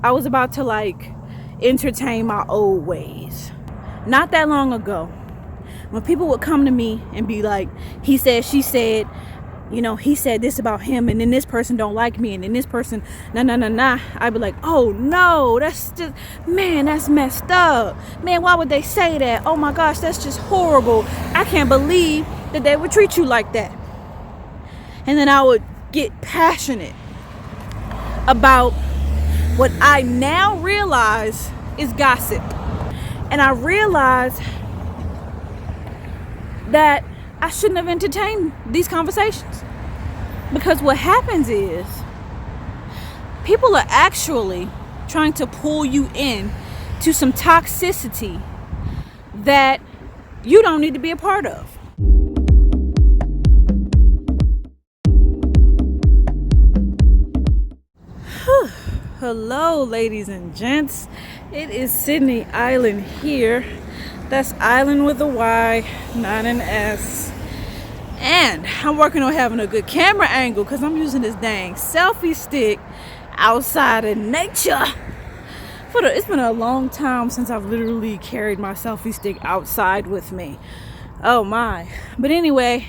I was about to like entertain my old ways. Not that long ago, when people would come to me and be like, he said, she said, you know, he said this about him, and then this person don't like me, and then this person, nah. I'd be like, oh no, that's just, man, that's messed up. Man, why would they say that? Oh my gosh, that's just horrible. I can't believe that they would treat you like that. And then I would get passionate about what I now realize is gossip. And I realize that I shouldn't have entertained these conversations, because what happens is people are actually trying to pull you in to some toxicity that you don't need to be a part of. Hello, ladies and gents. It is Sydney Island here. That's Island with a Y, not an S. And I'm working on having a good camera angle because I'm using this dang selfie stick outside in nature. It's been a long time since I've literally carried my selfie stick outside with me. Oh my. But anyway,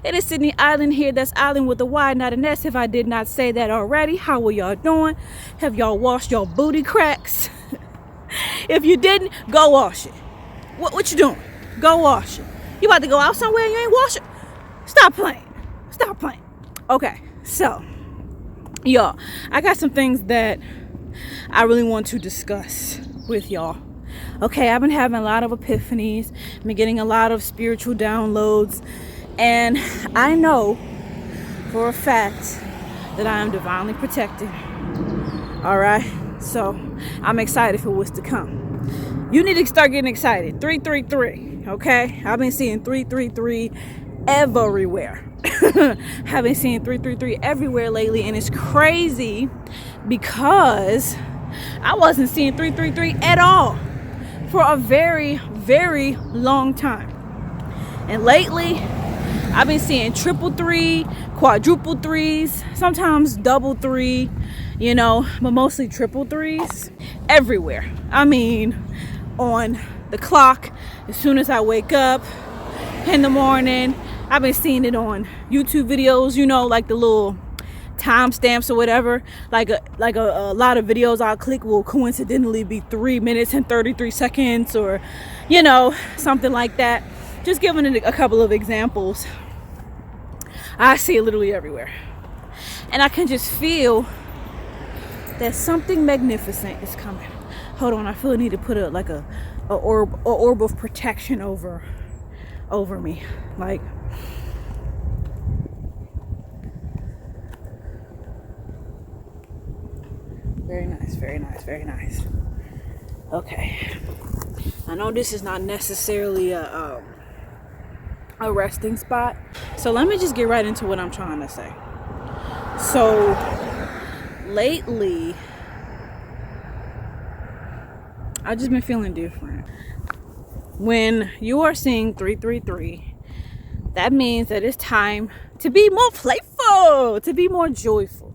it is Sydney Island here. That's Island with a Y, not an S. If I did not say that already, how are y'all doing? Have y'all washed your booty cracks? If you didn't, go wash it. What you doing? Go wash it. You about to go out somewhere and you ain't wash it? Stop playing. Okay, so y'all, I got some things that I really want to discuss with y'all. Okay, I've been having a lot of epiphanies. I've been getting a lot of spiritual downloads, and I know for a fact that I am divinely protected. All right, so I'm excited for what's to come. You need to start getting excited. 333, okay? I've been seeing 333 everywhere. I've been seeing 333 everywhere lately, and it's crazy because I wasn't seeing 333 at all for a very, very long time. And lately, I've been seeing triple three, quadruple threes, sometimes double three, you know, but mostly triple threes everywhere. I mean, on the clock, as soon as I wake up in the morning. I've been seeing it on YouTube videos, you know, like the little timestamps or whatever. Like a lot of videos I'll click will coincidentally be 3 minutes and 33 seconds, or, you know, something like that. Just giving it a couple of examples. I see it literally everywhere. And I can just feel that something magnificent is coming. Hold on, I feel I need to put a orb of protection over me. Like, very nice. Okay, I know this is not necessarily a resting spot, so let me just get right into what I'm trying to say. So lately I've just been feeling different. When you are seeing 333, that means that it's time to be more playful, to be more joyful.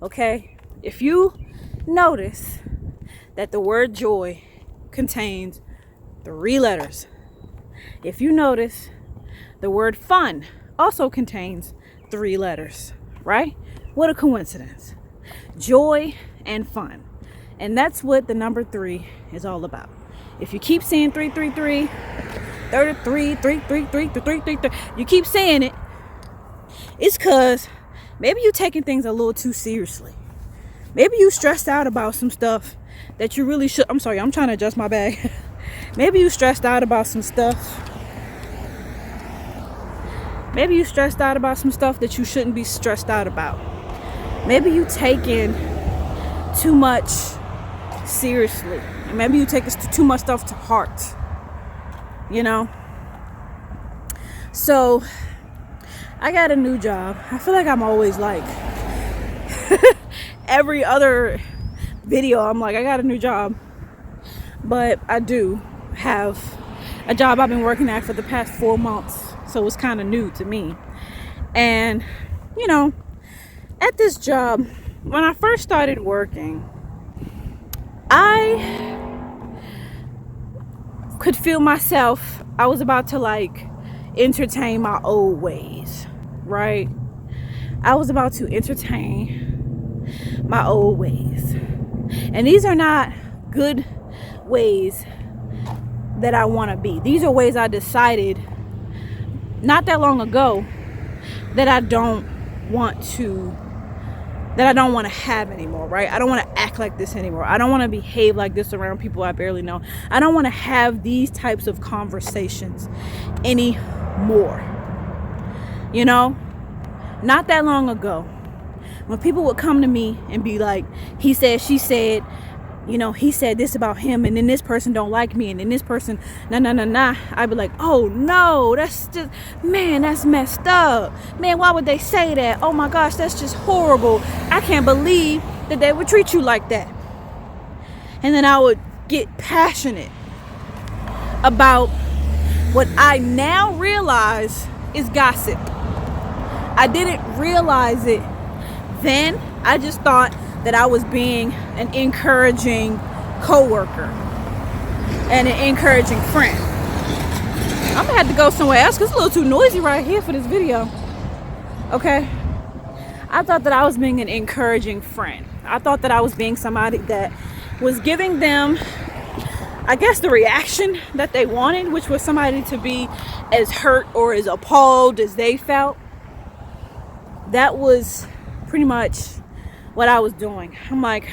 Okay? If you notice that the word joy contains 3 letters, if you notice the word fun also contains 3 letters, right? What a coincidence. Joy and fun. And that's what the number 3 is all about. If you keep saying 333, 33, 333, 333, you keep saying it, it's because maybe you're taking things a little too seriously. Maybe you stressed out about some stuff that you really should. I'm sorry, I'm trying to adjust my bag. Maybe you stressed out about some stuff. Maybe you stressed out about some stuff that you shouldn't be stressed out about. Maybe you taking too much seriously. And maybe you take too much stuff to heart. You know? So, I got a new job. I feel like I'm always like, every other video, I'm like, I got a new job. But I do have a job I've been working at for the past 4 months. So it's kind of new to me. And, you know, at this job, when I first started working, I could feel myself, I was about to like entertain my old ways, right? I was about to entertain my old ways. And these are not good ways that I want to be. These are ways I decided not that long ago that I don't want to have anymore, right? I don't want to act like this anymore. I don't want to behave like this around people I barely know. I don't want to have these types of conversations anymore. You know, not that long ago, when people would come to me and be like, he said, she said, you know, he said this about him, and then this person don't like me, and then this person, nah. I'd be like, oh no, that's just, man, that's messed up. Man, why would they say that? Oh my gosh, that's just horrible. I can't believe that they would treat you like that. And then I would get passionate about what I now realize is gossip. I didn't realize it then. I just thought that I was being an encouraging coworker and an encouraging friend. I'm gonna have to go somewhere else because it's a little too noisy right here for this video. Okay? I thought that I was being an encouraging friend. I thought that I was being somebody that was giving them, I guess, the reaction that they wanted, which was somebody to be as hurt or as appalled as they felt. That was pretty much what I was doing. I'm like,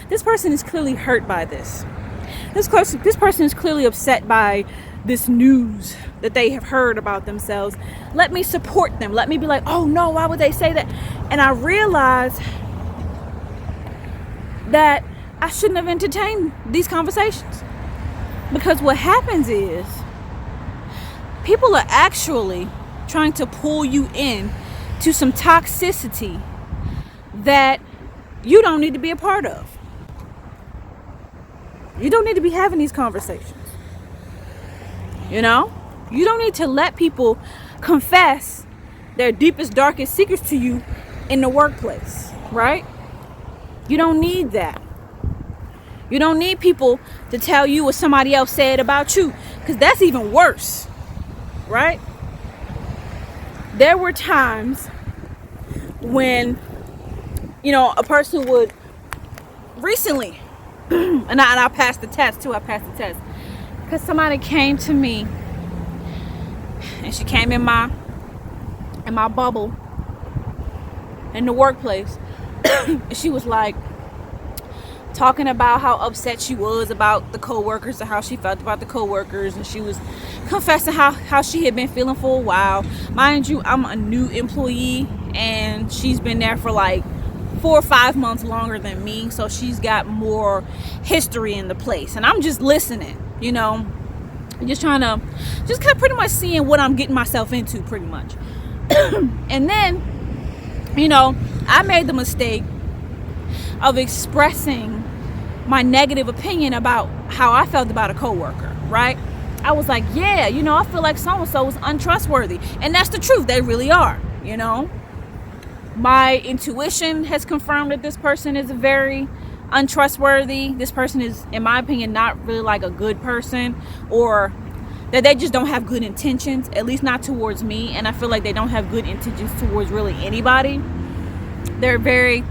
this person is clearly hurt by this. This person is clearly upset by this news that they have heard about themselves. Let me support them. Let me be like, oh no, why would they say that? And I realized that I shouldn't have entertained these conversations. Because what happens is people are actually trying to pull you in to some toxicity that you don't need to be a part of. You don't need to be having these conversations. You know? You don't need to let people confess their deepest, darkest secrets to you in the workplace, right? You don't need that. You don't need people to tell you what somebody else said about you, because that's even worse, right? There were times when, you know, a person would recently, and I passed the test too. I passed the test because somebody came to me, and she came in my bubble in the workplace, and she was like talking about how upset she was about the coworkers and how she felt about the coworkers, and she was confessing how she had been feeling for a while. Mind you, I'm a new employee, and she's been there for like 4 or 5 months longer than me, so she's got more history in the place, and I'm just listening, you know, just trying to, just kind of pretty much seeing what I'm getting myself into, pretty much. And then, you know, I made the mistake of expressing my negative opinion about how I felt about a coworker, right? I was like, yeah, you know, I feel like so-and-so is untrustworthy. And that's the truth. They really are, you know. My intuition has confirmed that this person is very untrustworthy. This person is, in my opinion, not really like a good person, or that they just don't have good intentions, at least not towards me. And I feel like they don't have good intentions towards really anybody. They're very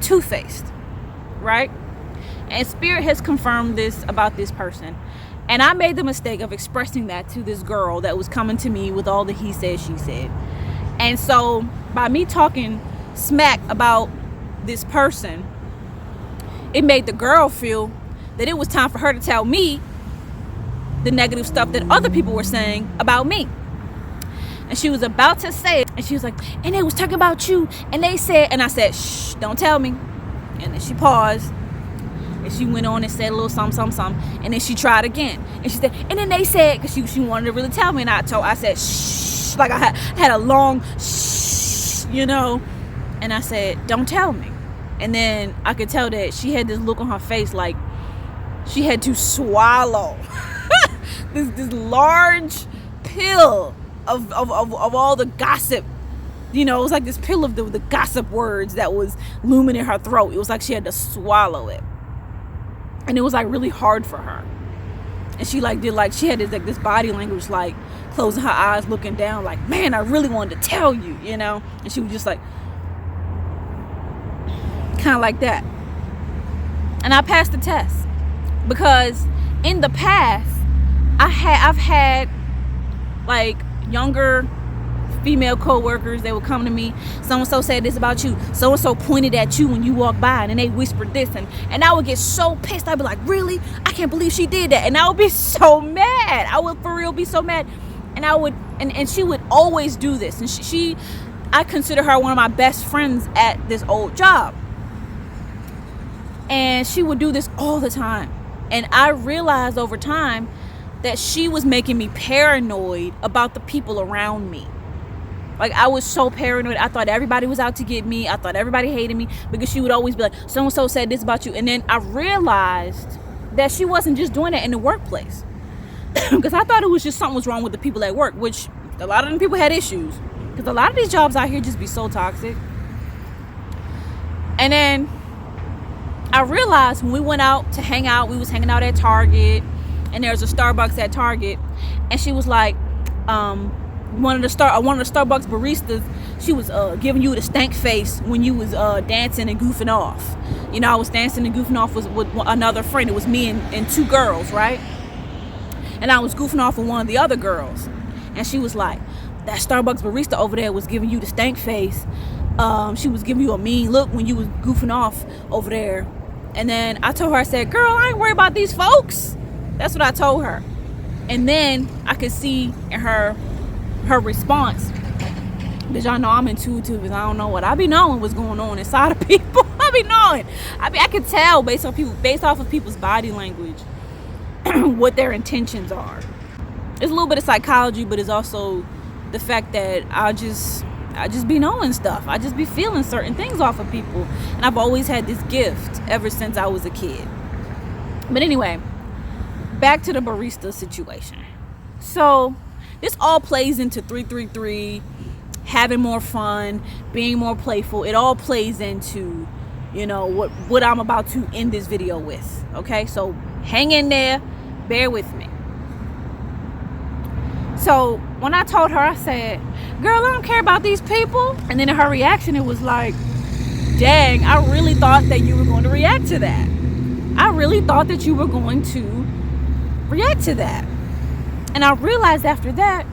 two-faced, right? And Spirit has confirmed this about this person. And I made the mistake of expressing that to this girl that was coming to me with all the he said, she said. And so by me talking smack about this person, it made the girl feel that it was time for her to tell me the negative stuff that other people were saying about me. And she was about to say it, and she was like, and they was talking about you, and they said, and I said, shh, don't tell me. And then she paused, and she went on and said a little something, and then she tried again, and she said, and then they said, because she wanted to really tell me, and I said, shh, like I had a long shh, you know, and I said, don't tell me. And then I could tell that she had this look on her face like she had to swallow this large pill of all the gossip. You know, it was like this pill of the gossip words that was looming in her throat. It was like she had to swallow it. And it was like really hard for her. And she like did like, she had this like this body language, like closing her eyes, looking down, like, man, I really wanted to tell you, you know. And she was just like, kind of like that. And I passed the test because in the past I've had like younger female co-workers. They would come to me, so-and-so said this about you, so-and-so pointed at you when you walked by, and then they whispered this, and I would get so pissed. I'd be like, really? I can't believe she did that. And I would be so mad. I would for real be so mad. And I would, and she would always do this. And she I consider her one of my best friends at this old job, and she would do this all the time. And I realized over time that she was making me paranoid about the people around me. Like, I was so paranoid. I thought everybody was out to get me. I thought everybody hated me, because she would always be like, so-and-so said this about you. And then I realized that she wasn't just doing that in the workplace. Because I thought it was just something was wrong with the people at work, which a lot of them people had issues. Because a lot of these jobs out here just be so toxic. And then I realized when we went out to hang out, we was hanging out at Target, and there's a Starbucks at Target, and she was like, one of the Starbucks baristas, she was giving you the stank face when you was dancing and goofing off. You know, I was dancing and goofing off with another friend. It was me and two girls, right? And I was goofing off with one of the other girls, and she was like, that Starbucks barista over there was giving you the stank face. She was giving you a mean look when you was goofing off over there. And then I told her, I said, girl, I ain't worried about these folks. That's what I told her. And then I could see in her response, because y'all know I'm intuitive, and I don't know what I be knowing what's going on inside of people. I be knowing. I could tell based off of people's body language what their intentions are. It's a little bit of psychology, but it's also the fact that I just be knowing stuff. I just be feeling certain things off of people, and I've always had this gift ever since I was a kid. But anyway, back to the barista situation. So this all plays into 333, having more fun, being more playful. It all plays into, you know, what I'm about to end this video with. Okay, so hang in there, bear with me. So when I told her, I said, girl, I don't care about these people. And then in her reaction, it was like, dang, I really thought that you were going to react to that. I really thought that you were going to react to that. And I realized after that,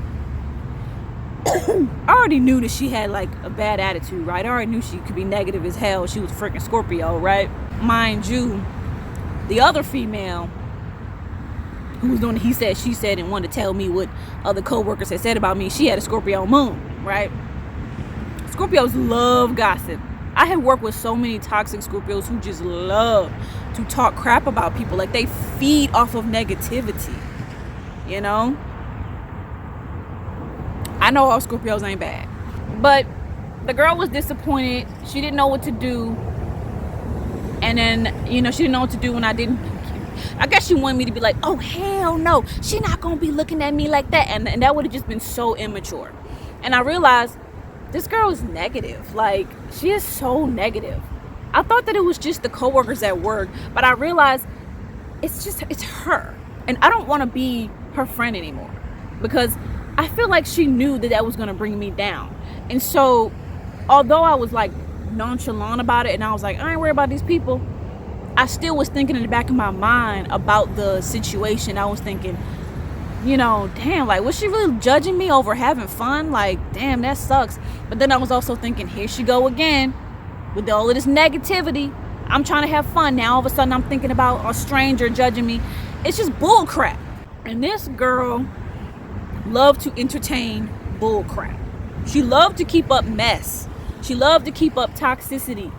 I already knew that she had like a bad attitude, right? I already knew she could be negative as hell. She was freaking Scorpio, right? Mind you, the other female who was doing the he said, she said, and wanted to tell me what other co-workers had said about me, she had a Scorpio moon, right? Scorpios love gossip. I have worked with so many toxic Scorpios who just love to talk crap about people. Like, they feed off of negativity, you know? I know all Scorpios ain't bad, but the girl was disappointed. She didn't know what to do. And then, you know, she didn't know what to do when I didn't. I guess she wanted me to be like, oh, hell no, she not gonna be looking at me like that. And that would have just been so immature. And I realized this girl is negative. Like, she is so negative. I thought that it was just the coworkers at work, but I realized it's her. And I don't want to be her friend anymore, because I feel like she knew that was going to bring me down. And so, although I was like nonchalant about it, and I was like, I ain't worried about these people, I still was thinking in the back of my mind about the situation. I was thinking, you know, damn, like, was she really judging me over having fun? Like, damn, that sucks. But then I was also thinking, here she go again with all of this negativity. I'm trying to have fun. Now all of a sudden I'm thinking about a stranger judging me. It's just bull crap. And this girl loved to entertain bull crap. She loved to keep up mess. She loved to keep up toxicity.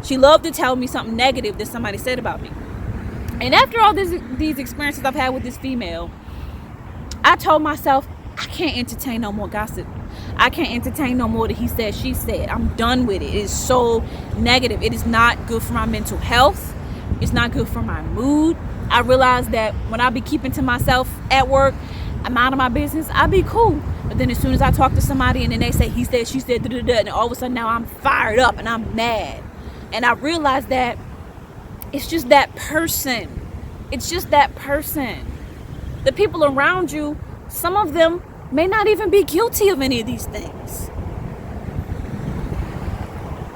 She loved to tell me something negative that somebody said about me. And after all these experiences I've had with this female, I told myself, I can't entertain no more gossip. I can't entertain no more that he said, she said. I'm done with it. It is so negative. It is not good for my mental health. It's not good for my mood. I realized that when I be keeping to myself at work, I'm out of my business, I be cool. But then as soon as I talk to somebody and then they say, he said, she said, and all of a sudden now I'm fired up and I'm mad. And I realized that It's just that person. It's just that person. The people around you, some of them may not even be guilty of any of these things.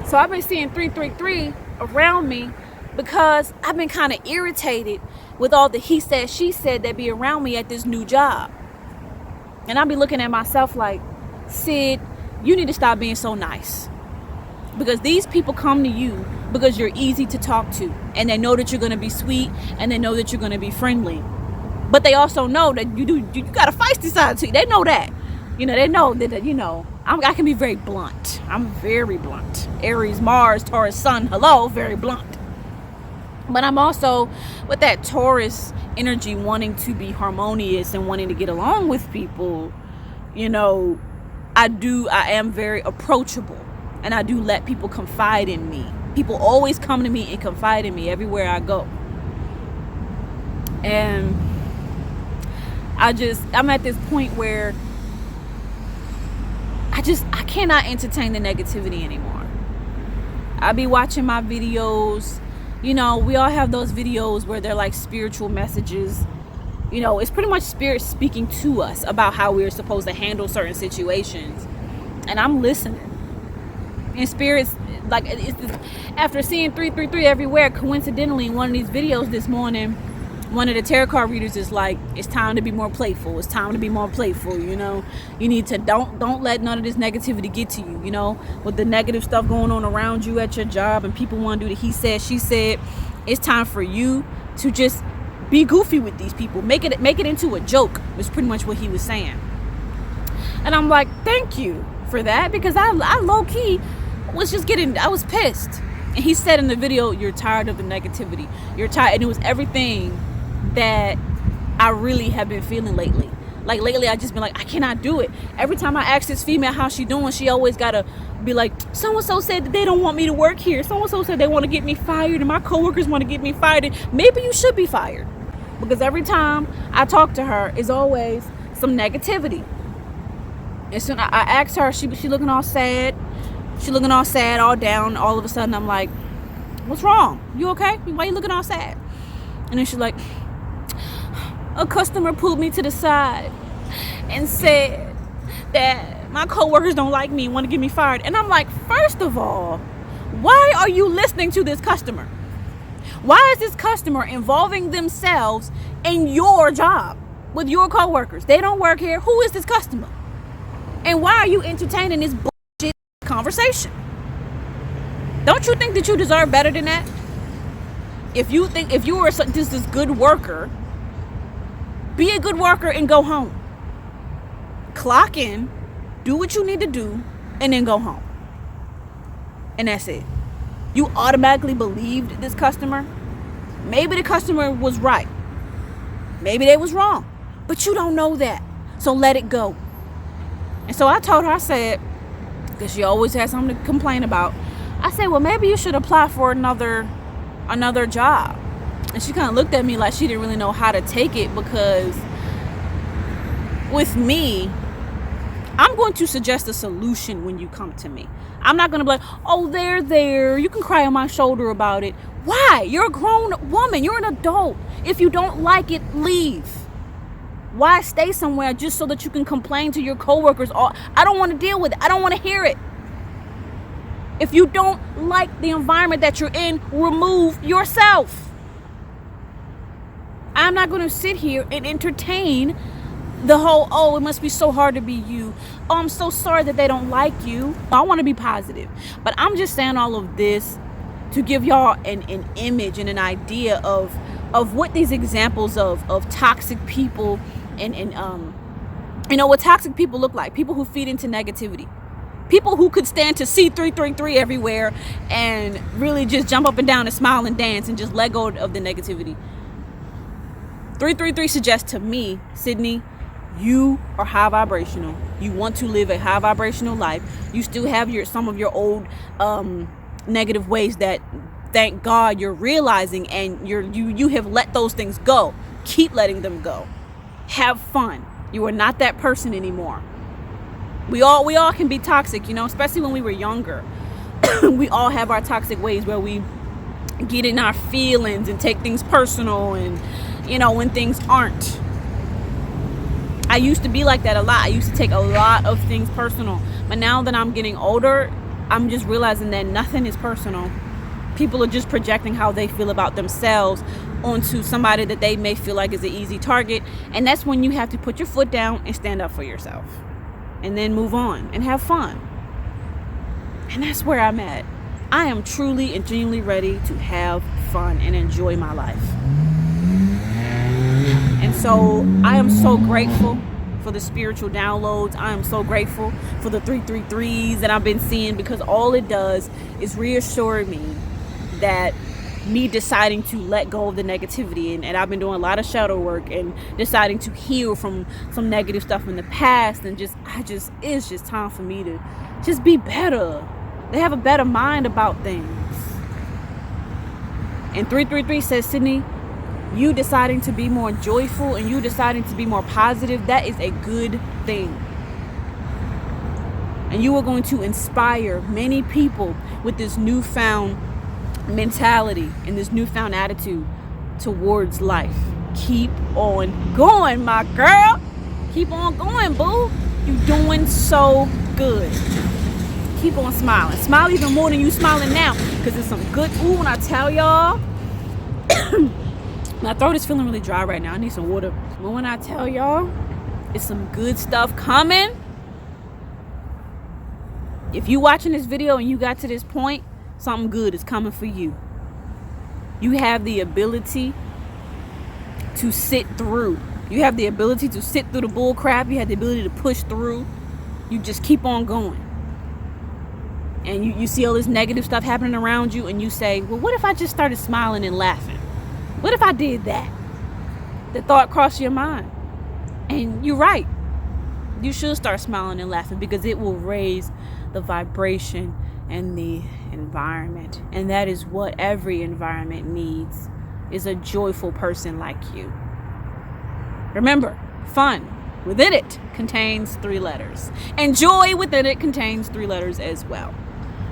So I've been seeing 333 around me because I've been kind of irritated with all the he said, she said that be around me at this new job. And I'll be looking at myself like, Sid, you need to stop being so nice. Because these people come to you because you're easy to talk to. And they know that you're going to be sweet. And they know that you're going to be friendly. But they also know that you got a feisty side to you. They know that. They know that, I can be very blunt. I'm very blunt. Aries, Mars, Taurus, Sun, hello, very blunt. But I'm also with that Taurus energy, wanting to be harmonious and wanting to get along with people. I am very approachable, and I do let people confide in me. People always come to me and confide in me everywhere I go. And I'm at this point where I cannot entertain the negativity anymore. I be watching my videos. We all have those videos where they're like spiritual messages. It's pretty much spirit speaking to us about how we're supposed to handle certain situations. And I'm listening. And spirits, like, after seeing 333 everywhere, coincidentally, in one of these videos this morning, one of the tarot card readers is like, it's time to be more playful. It's time to be more playful, You need to, don't let none of this negativity get to you, With the negative stuff going on around you at your job and people want to do the he said, she said, it's time for you to just be goofy with these people. Make it into a joke, was pretty much what he was saying. And I'm like, thank you for that, because I low-key I was pissed. And he said in the video, you're tired of the negativity. You're tired. And it was everything that I really have been feeling lately. Like lately, I just been like, I cannot do it. Every time I ask this female how she doing, she always gotta be like, so-and-so said that they don't want me to work here. So-and-so said they want to get me fired, and my coworkers want to get me fired. And maybe you should be fired. Because every time I talk to her, it's always some negativity. And soon I asked her, she looking all sad. She looking all sad, all down. All of a sudden, I'm like, what's wrong? You okay? Why you looking all sad? And then she's like, a customer pulled me to the side and said that my coworkers don't like me, want to get me fired. And I'm like, first of all, why are you listening to this customer? Why is this customer involving themselves in your job with your coworkers? They don't work here. Who is this customer? And why are you entertaining this bullshit conversation? Don't you think that you deserve better than that? If you are just this good worker, be a good worker and go home. Clock in, do what you need to do, and then go home. And that's it. You automatically believed this customer. Maybe the customer was right. Maybe they was wrong. But you don't know that. So let it go. And so I told her, I said, because she always has something to complain about. I said, well, maybe you should apply for another job. And she kind of looked at me like she didn't really know how to take it, because with me, I'm going to suggest a solution when you come to me. I'm not going to be like, oh, there, you can cry on my shoulder about it. Why? You're a grown woman. You're an adult. If you don't like it, leave. Why stay somewhere just so that you can complain to your coworkers? I don't want to deal with it. I don't want to hear it. If you don't like the environment that you're in, remove yourself. I'm not going to sit here and entertain the whole, oh, it must be so hard to be you. Oh, I'm so sorry that they don't like you. I want to be positive. But I'm just saying all of this to give y'all an image and an idea of what these examples of toxic people and what toxic people look like. People who feed into negativity. People who could stand to see 333 everywhere and really just jump up and down and smile and dance and just let go of the negativity. 333 suggests to me, Sydney, you are high vibrational. You want to live a high vibrational life. You still have some of your old negative ways that, thank God, you're realizing, and you have let those things go. Keep letting them go. Have fun. You are not that person anymore. We all can be toxic, especially when we were younger. We all have our toxic ways where we get in our feelings and take things personal, and when things aren't. I used to be like that a lot. I used to take a lot of things personal. But now that I'm getting older, I'm just realizing that nothing is personal. People are just projecting how they feel about themselves onto somebody that they may feel like is an easy target. And that's when you have to put your foot down and stand up for yourself. And then move on and have fun. And that's where I'm at. I am truly and genuinely ready to have fun and enjoy my life. And so I am so grateful for the spiritual downloads. I am so grateful for the 333s that I've been seeing, because all it does is reassure me that me deciding to let go of the negativity, and I've been doing a lot of shadow work and deciding to heal from some negative stuff in the past, and it's just time for me to just be better. They have a better mind about things. And 333 says, Sydney, you deciding to be more joyful and you deciding to be more positive, that is a good thing. And you are going to inspire many people with this newfound mentality and this newfound attitude towards life. Keep on going, my girl. Keep on going, boo. You're doing so good. Keep on smiling. Smile even more than you smiling now, because it's some good. Ooh, when I tell y'all, my throat is feeling really dry right now. I need some water. But when I tell y'all, it's some good stuff coming. If you watching this video and you got to this point, something good is coming for you. You have the ability to sit through. You have the ability to sit through the bull crap. You have the ability to push through. You just keep on going. And you see all this negative stuff happening around you, and you say, well, what if I just started smiling and laughing? What if I did that? The thought crossed your mind. And you're right. You should start smiling and laughing, because it will raise the vibration and the environment. And that is what every environment needs, is a joyful person like you. Remember, fun within it contains 3 letters. And joy within it contains 3 letters as well.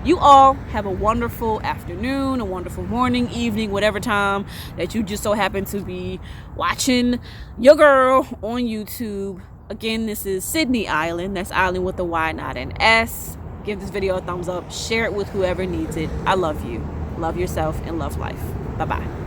You all have a wonderful afternoon, a wonderful morning, evening, whatever time that you just so happen to be watching your girl on YouTube. Again, this is Sydney Island. That's Island with a Y, not an S. Give this video a thumbs up. Share it with whoever needs it. I love you. Love yourself and love life. Bye-bye.